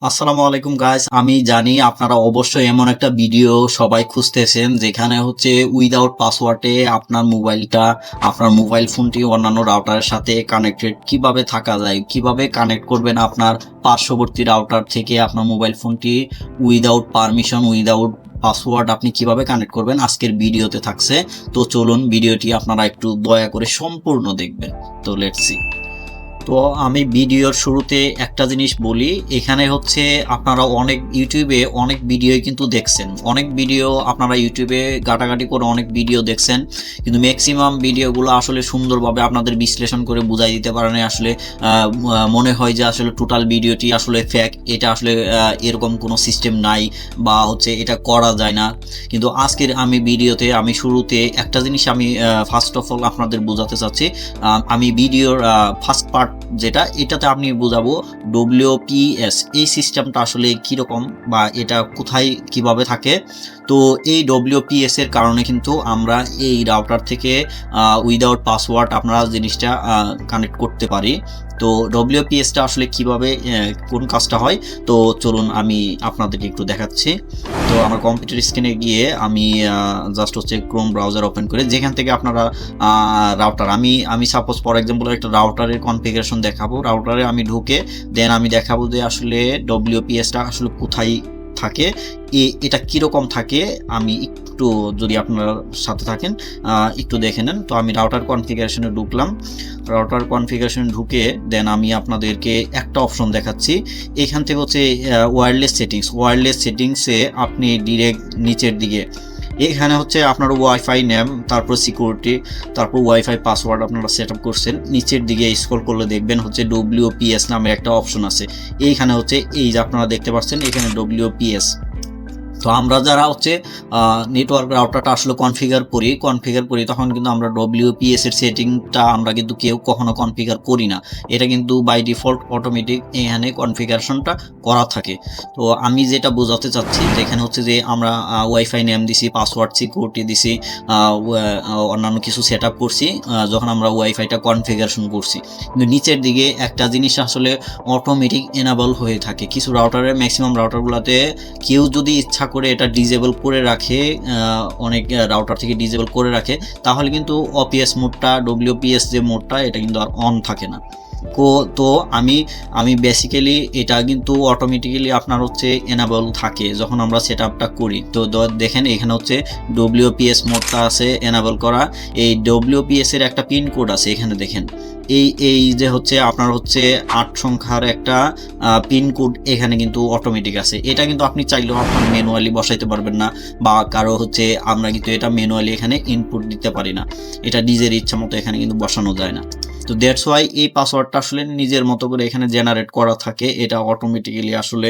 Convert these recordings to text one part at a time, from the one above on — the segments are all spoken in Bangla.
আসসালামু আলাইকুম গাইস। আমি জানি আপনারা অবশ্যই এমন একটা ভিডিও সবাই খুঁজতেছেন যেখানে হচ্ছে উইদাউট পাসওয়ার্ডে আপনার মোবাইল ফোনটি অন্যান্য রাউটারের সাথে কানেক্টেড কিভাবে থাকা যায়, কিভাবে কানেক্ট করবেন আপনার পার্শ্ববর্তী রাউটার থেকে আপনার মোবাইল ফোনটি উইদাউট পারমিশন, উইদাউট পাসওয়ার্ড আপনি কিভাবে কানেক্ট করবেন আজকের ভিডিওতে থাকছে। তো চলুন ভিডিওটি আপনারা একটু দয়া করে সম্পূর্ণ দেখবেন। তো লেটস সি। তো আমি ভিডিওর শুরুতে একটা জিনিস বলি, এখানে হচ্ছে আপনারা ইউটিউবে অনেক ভিডিও কিন্তু দেখছেন, অনেক ভিডিও আপনারা ইউটিউবে ঘাটাঘাটি করে অনেক ভিডিও দেখছেন, কিন্তু ম্যাক্সিমাম ভিডিওগুলো আসলে সুন্দরভাবে আপনাদের বিশ্লেষণ করে বুঝাই দিতে পারে না। আসলে মনে হয় যে আসলে টোটাল ভিডিওটি আসলে ফেক, এটা আসলে এরকম কোনো সিস্টেম নাই বা হচ্ছে এটা করা যায় না। কিন্তু আজকের ভিডিওতে আমি শুরুতে একটা জিনিস আমি ফার্স্ট অফ অল আপনাদের বোঝাতে চাচ্ছি। আমি ভিডিওর ফার্স্ট পার্ট যেটা, এটাতে আমি বোঝাবো ডব্লিউপিএস এই সিস্টেমটা আসলে কিরকম বা এটা কোথায় কিভাবে থাকে। তো এই ডব্লিউপিএস এর কারণে কিন্তু আমরা এই রাউটার থেকে উইদাউট পাসওয়ার্ড আমরা জিনিসটা কানেক্ট করতে পারি। তো ডব্লিউপিএসটা আসলে কিভাবে কোন কাজটা হয়, তো চলুন আমি আপনাদেরকে একটু দেখাচ্ছি। তো আমার কম্পিউটার স্ক্রিনে গিয়ে আমি জাস্ট হচ্ছে ক্রোম ব্রাউজার ওপেন করে যেখান থেকে আপনারা রাউটার, আমি সাপোজ ফর এক্সাম্পল একটা রাউটারের কনফিগারেশন দেখাবো। রাউটারে আমি ঢুকে দেন আমি দেখাবো যে আসলে ডব্লিউপিএসটা আসলে কোথায় থাকে, এটা কিরকম থাকে। আমি একটু, যদি আপনারা সাথে থাকেন একটু দেখে নেন। তো আমি রাউটার কনফিগারেশনে ঢুকলাম। রাউটার কনফিগারেশনে ঢুকে দেন আমি আপনাদেরকে একটা অপশন দেখাচ্ছি। এখান থেকে হচ্ছে ওয়্যারলেস সেটিংসে আপনি ডিরেক্ট নিচের দিকে এখানে হচ্ছে আপনার ওয়াইফাই নেম, তারপর সিকিউরিটি, তারপর ওয়াইফাই পাসওয়ার্ড আপনারা সেট আপ করছেন। নিচের দিকে স্ক্রল করলে দেখবেন হচ্ছে ডব্লিউপিএস নামের একটা অপশন আছে। এইখানে হচ্ছে এই যে আপনারা দেখতে পাচ্ছেন এখানে ডব্লিউপিএস। তো আমরা যারা হচ্ছে নেটওয়ার্ক রাউটারটা আসলে কনফিগার করি তখন কিন্তু আমরা ডব্লিউপিএস এর সেটিংটা আমরা কিন্তু কেউ কখনো কনফিগার করি না। এটা কিন্তু বাই ডিফল্ট অটোমেটিক এখানে কনফিগারেশনটা করা থাকে। তো আমি যেটা বোঝাতে চাচ্ছি যে এখানে হচ্ছে যে আমরা ওয়াইফাই নেম দিছি, পাসওয়ার্ড সিকিউরিটি দিছি, অন্যান্য কিছু সেট আপ করছি যখন আমরা ওয়াইফাইটা কনফিগারেশন করছি। কিন্তু নিচের দিকে একটা জিনিস আসলে অটোমেটিক এনাবল হয়ে থাকে কিছু রাউটারে, ম্যাক্সিমাম রাউটারগুলোতে কেউ যদি ইচ্ছা করে এটা ডিজেবল করে রাখে, অনেক রাউটার থেকে ডিজেবল করে রাখে, তাহলে কিন্তু ওপিএস মোডটা, ডব্লিউপিএস যে মোডটা, এটা কিন্তু আর অন থাকে না। তো আমি বেসিক্যালি এটা কিন্তু অটোমেটিক্যালি আপনার হচ্ছে এনাবল থাকে যখন আমরা সেট আপটা করি। তো দেখেন এখানে হচ্ছে ডব্লিউপিএস মোডটা আছে এনাবল করা। এই ডব্লিউপিএস এর একটা পিন কোড আছে, এখানে দেখেন এই যে হচ্ছে আপনার হচ্ছে 8 সংখ্যার একটা পিন কোড এখানে কিন্তু অটোমেটিক আছে। এটা কিন্তু আপনি চাইলেও আপনার ম্যানুয়ালি বসাইতে পারবেন না, বা কারো হচ্ছে আমরা কিন্তু এটা ম্যানুয়ালি এখানে ইনপুট দিতে পারি না। এটা নিজের ইচ্ছা মতো এখানে কিন্তু বসানো যায় না। তো দ্যাটস ওয়াই এই পাসওয়ার্ডটা আসলে নিজের মতো করে এখানে জেনারেট করা থাকে। এটা অটোমেটিক্যালি আসলে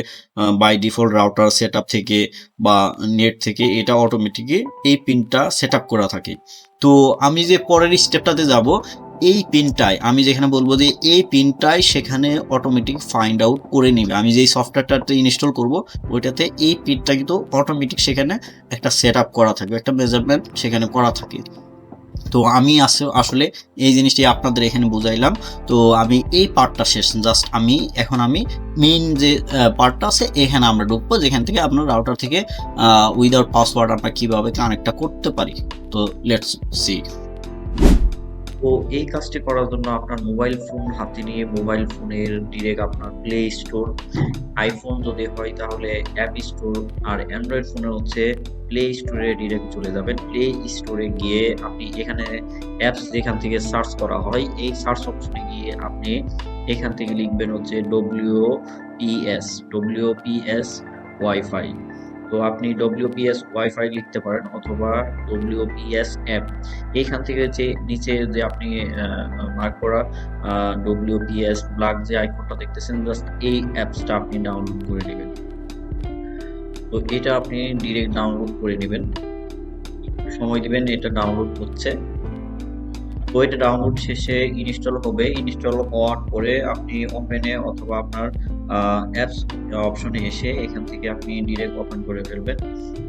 বাই ডিফল্ট রাউটার সেটআপ থেকে বা নেট থেকে এটা অটোমেটিকই এই পিনটা সেটআপ করা থাকে। তো আমি যে পরের স্টেপটাতে যাব, এই পিনটায় আমি যেখানে বলবো যে এই পিনটাই সেখানে অটোমেটিক ফাইন্ড আউট করে নিবে। আমি যেই সফটওয়্যারটাতে ইনস্টল করব ওইটাতে এই পিনটা কিন্তু অটোমেটিক সেখানে একটা সেটআপ করা থাকবে, একটা মেজারমেন্ট সেখানে করা থাকে। তো আমি আসলে এই জিনিসটি আপনাদের এখানে বুঝাইলাম। তো আমি এই পার্টটা শেষ, জাস্ট এখন আমি মেইন যে পার্টটা আছে এখানে আমরা ঢুকবো, যেখান থেকে আপনার রাউটার থেকে উইদাউট পাসওয়ার্ড আমরা কিভাবে কানেক্টটা করতে পারি। তো লেটস সি। তো এই কাজটি করার জন্য আপনার মোবাইল ফোন হাতে নিয়ে মোবাইল ফোনের ডিরেক্ট আপনার প্লে স্টোর, আইফোন যদি হয় তাহলে অ্যাপ স্টোর, আর অ্যান্ড্রয়েড ফোনে হচ্ছে প্লে স্টোরে ডিরেক্ট চলে যাবেন। প্লে স্টোরে গিয়ে আপনি এখানে অ্যাপস যেখান থেকে সার্চ করা হয় এই সার্চ অপশনে গিয়ে আপনি এখান থেকে লিখবেন হচ্ছে ডব্লিউপিএস ওয়াইফাই। তো আপনি ডব্লিউপিএস ওয়াইফাই লিখতে পারেন অথবা ডব্লিউপিএস অ্যাপ। এইখান থেকে যে নিচে যে আপনি মার্ক করা ডব্লিউপিএস ব্ল্যাক যে আইকনটা দেখতেছেন, জাস্ট এই অ্যাপসটা আপনি ডাউনলোড করে নেবেন। তো এটা আপনি ডিরেক্ট ডাউনলোড করে নেবেন, সময় দিবেন, এটা ডাউনলোড হচ্ছে। তো এটা ডাউনলোড শেষে ইনস্টল হবে। ইনস্টল হওয়ার পরে আপনি ওপেনে অথবা আপনার অ্যাপস অপশনে এসে এখান থেকে আপনি ডিরেক্ট ওপেন করে ফেলবেন।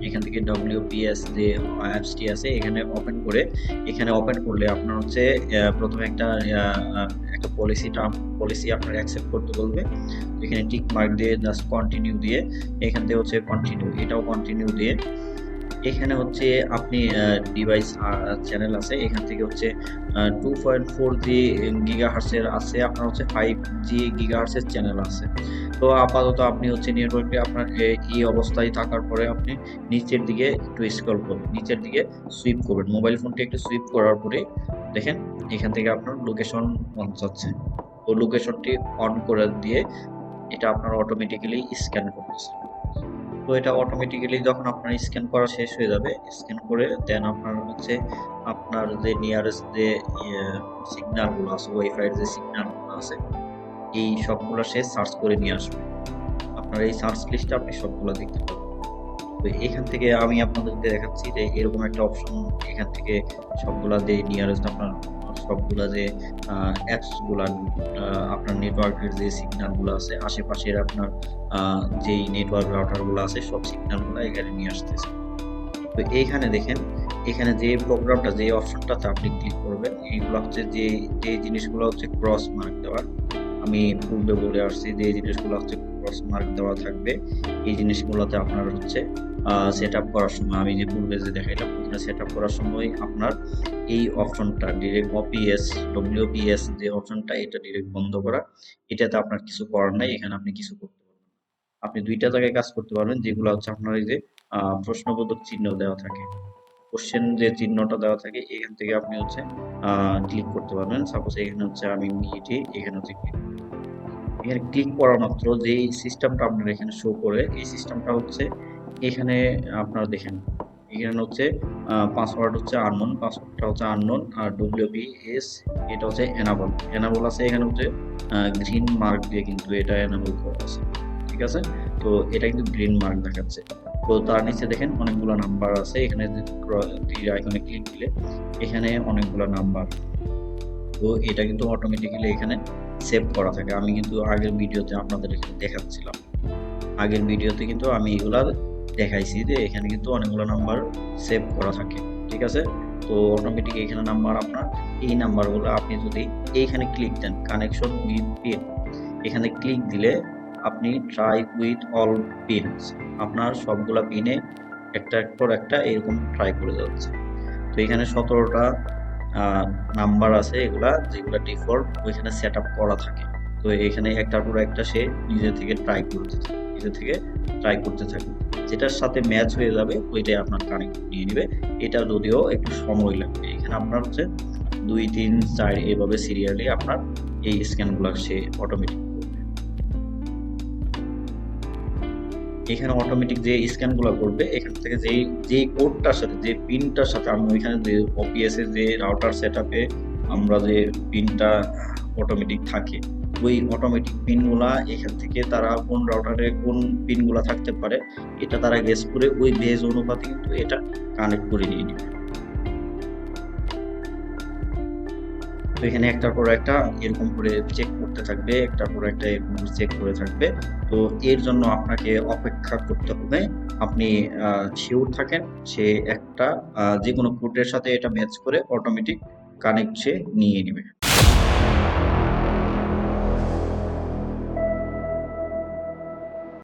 এখান থেকে ডব্লিউপিএস যে অ্যাপসটি আছে এখানে ওপেন করলে আপনার হচ্ছে প্রথমে একটা পলিসি আপনার অ্যাকসেপ্ট করতে বলবে। এখানে টিক মার্ক দিয়ে জাস্ট কন্টিনিউ দিয়ে এখান থেকে হচ্ছে কন্টিনিউ, এটাও কন্টিনিউ দিয়ে এখানে হচ্ছে আপনি ডিভাইস চ্যানেল আছে, এখান থেকে হচ্ছে 2.4G গিগাহার্টজের আছে, আপনার হচ্ছে 5G গিগাহার্টজের চ্যানেল আছে। তো আপাতত আপনি হচ্ছে নেটওয়ার্কে আপনার এই অবস্থায় থাকার পরে আপনি নিচের দিকে একটু স্ক্রল করবেন, নিচের দিকে সুইপ করবেন, মোবাইল ফোনটি একটু সুইপ করার পরে দেখেন এখান থেকে আপনার লোকেশন অন যাচ্ছে। তো লোকেশনটি অন করে দিয়ে এটা আপনার অটোমেটিক্যালি স্ক্যান করতেছে। তো এটা অটোমেটিক্যালি যখন আপনার স্ক্যান করা শেষ হয়ে যাবে, স্ক্যান করে দেন আপনার হচ্ছে আপনার যে নিয়ারেস্ট যে সিগন্যালগুলো আছে, ওয়াইফাইয়ের যে সিগন্যালগুলো আছে, এই সবগুলো সে সার্চ করে নিয়ে আসবে। আপনার এই সার্চ লিস্টে আপনি সবগুলো দেখতে পাবেন। তো এখান থেকে আমি আপনাদেরকে দেখাচ্ছি যে এরকম একটা অপশন, এখান থেকে সবগুলা যে নিয়ারেস্ট আপনার সবগুলা যে অ্যাপসগুলা আপনার নেটওয়ার্কের যে সিগন্যালগুলো আছে, আশেপাশের আপনার যেই নেটওয়ার্ক রাউটারগুলো আছে, সব সিগন্যালগুলো এখানে নিয়ে আসতেছে। তো এইখানে দেখেন, এখানে যে প্রোগ্রামটা যে অপশনটাতে আপনি ক্লিক করবেন, এইগুলো হচ্ছে যে জিনিসগুলো হচ্ছে ক্রস মার্ক দেওয়া। আমি পূর্বে বলে আসছি যে জিনিসগুলো হচ্ছে ক্রস মার্ক দেওয়া থাকবে, এই জিনিসগুলোতে আপনার হচ্ছে সেট আপ করার সময়, আমি যে পূর্বে যে দেখাইলাম ওখানে সেট আপ করার সময় আপনার এই অপশনটা ডিরেক্ট ডব্লিউপিএস যে অপশনটা, এটা ডিরেক্ট বন্ধ করা। এটাতে আপনার কিছু করার নাই, এখানে আপনি কিছু করতে পারবেন। আপনি দুইটা জায়গায় কাজ করতে পারবেন, যেগুলো হচ্ছে আপনার এই যে প্রশ্নবোধক চিহ্ন দেওয়া থাকে, কোশ্চেন যে চিহ্নটা দেওয়া থাকে, এখান থেকে আপনি হচ্ছে ক্লিক করতে পারবেন। সাপোজ এখানে হচ্ছে আমি মিটি, এখানে হচ্ছে এখানে ক্লিক করা মাত্র যেই সিস্টেমটা আপনার এখানে শো করে, এই সিস্টেমটা হচ্ছে এখানে আপনারা দেখেন, এখানে হচ্ছে পাসওয়ার্ড হচ্ছে আননোন, পাসওয়ার্ডটা হচ্ছে আননোন, আর ডব্লিউপিএস এটা হচ্ছে এনাবল আছে, এখানে হচ্ছে গ্রিন মার্ক দিয়ে কিন্তু এটা এনাবল করা আছে, ঠিক আছে। তো এটা কিন্তু গ্রিন মার্ক দেখাচ্ছে। তো তার নিচে দেখেন অনেকগুলো নাম্বার আছে, এখানে আইকনে ক্লিক দিলে এখানে অনেকগুলো নাম্বার। তো এটা কিন্তু অটোমেটিক্যালি এখানে সেভ করা থাকে। আমি কিন্তু আগের ভিডিওতে আপনাদের দেখাচ্ছিলাম, আগের ভিডিওতে কিন্তু আমি এগুলা দেখাইছি যে এখানে কিন্তু অনেকগুলো নাম্বার সেভ করা থাকে, ঠিক আছে। তো অটোমেটিক এখানে নাম্বার আপনার, এই নাম্বারগুলো আপনি যদি এইখানে ক্লিক দেন কানেকশন উইথ পিন, এখানে ক্লিক দিলে আপনি ট্রাই উইথ অল পিনস, আপনার সবগুলা পিনে একটা পর একটা এরকম ট্রাই করে যাচ্ছে। তো এখানে 17টা নাম্বার আছে, এগুলা যেগুলা ডিফল্ট ওইখানে সেট আপ করা থাকে। তো এখানে একটার পর একটা সে নিজে থেকে ট্রাই করতে থাকে, যেটার সাথে ম্যাচ হয়ে যাবে ওইটাই আপনার কানেক্ট নিয়ে নিবে। এটা যদিও একটু সময় লাগবে, এখানে আপনার হচ্ছে 2 3 4 এভাবে সিরিয়ালি আপনার এই স্ক্যানগুলো সে অটোমেটিক করবে। এখানে অটোমেটিক যে স্ক্যানগুলো করবে, এখান থেকে যেই কোডটার সাথে যে পিনটার সাথে আমি ওইখানে যে ওপিএস এর যে রাউটার সেটআপে আমরা যে পিনটা অটোমেটিক থাকে, ওই অটোমেটিক পিনগুলা এখান থেকে তারা কোন রাউটারে কোন পিনগুলা থাকতে পারে এটা তারা গেস করে ওই বেজ অনুপাতে কিন্তু এটা কানেক্ট করে নিয়ে নেবে। তো এখানে একটার পর একটা এরকম করে চেক করতে থাকবে, একটার পর একটা এরকম চেক করে থাকবে। তো এর জন্য আপনাকে অপেক্ষা করতে হবে। আপনি শিওর থাকেন সে একটা যে কোনো পোর্টের সাথে এটা ম্যাচ করে অটোমেটিক কানেক্ট সে নিয়ে নেবে।